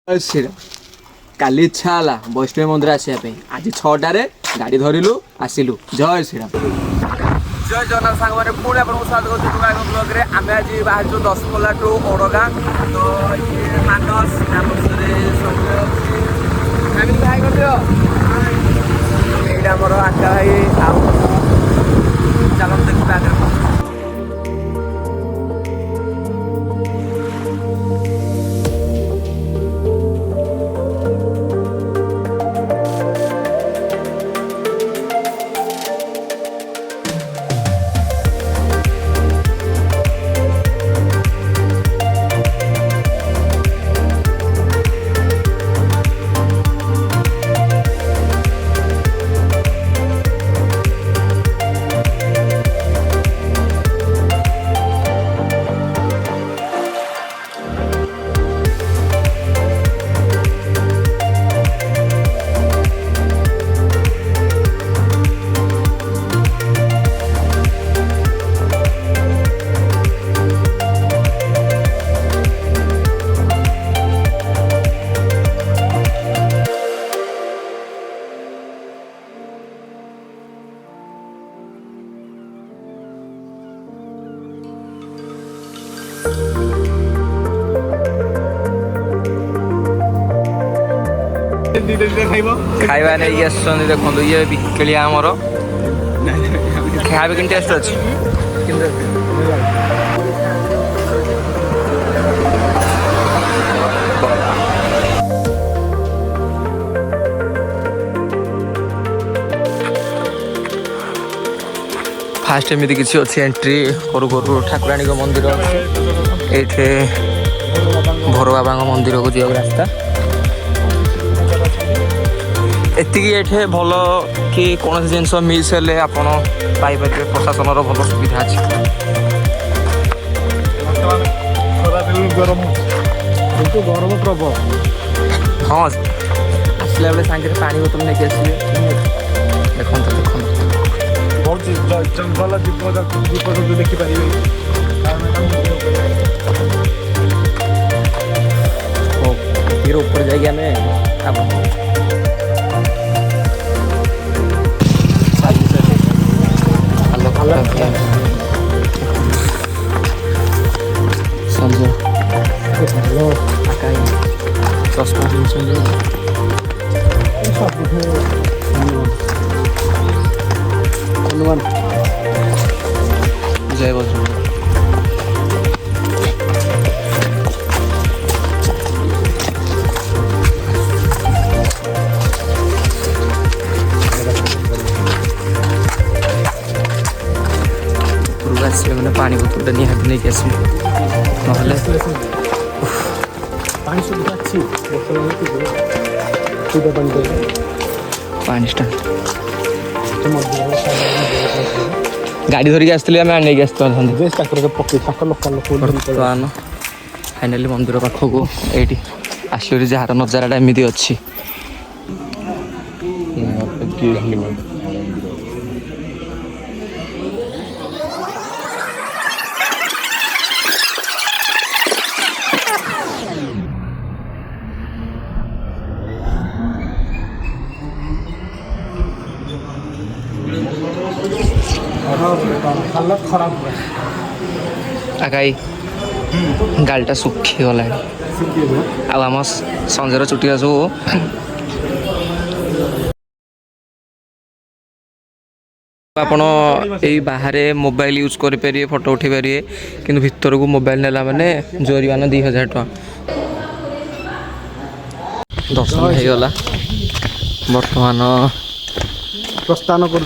काली इच्छा है वैष्णवी मंदिर आसवाई आज 6टार गाड़ी धरलु आसिलु। जय श्रीराम। जय जगन्नाथ सांग मैंने पुणी आपको स्वागत कर ब्लॉग रे आम आज बाहर 10पल्ला टू ओडगाँ तो ये मानस फैमिली भाई कर आका भाई चलो देखा आगे खाइबा नहीं देखो ये बिकलिया आमर खाइबा कि टेस्ट अच्छी फास्ट एमती किसी अच्छी एंट्री करू करू ठाकुराणी मंदिर ये भोर बाबा मंदिर को जाओ रास्ता एति ये भल कि कौन जिनस मिस हेले आपड़ पाइपर प्रशासन भल सुविधा अच्छी गरम प्रबल हाँ आसला बेले सांगे पानी बोतल नहीं आसवे देखो देखो बहुत जंगल जीव देखिपारे ऊपर जाइए आम जय बजरंग मैंने पानी बोतल निहाती नहीं आस पानी स्टांड गाड़ी धरिक आसते बर्तमान फाइनाली मंदिर पाखक ये आसो जार नजारा एमती अच्छी हालत खराब हुआ आकाई गालटा सुखी गला आम संजर चुटिया सब आपण यही बाहर मोबाइल यूज करें फोटो उठे पारे कि भीतर को मोबाइल नेला माने जोरिमाना 2000 टका दर्शन हो गला बर्तमान प्रस्थान कर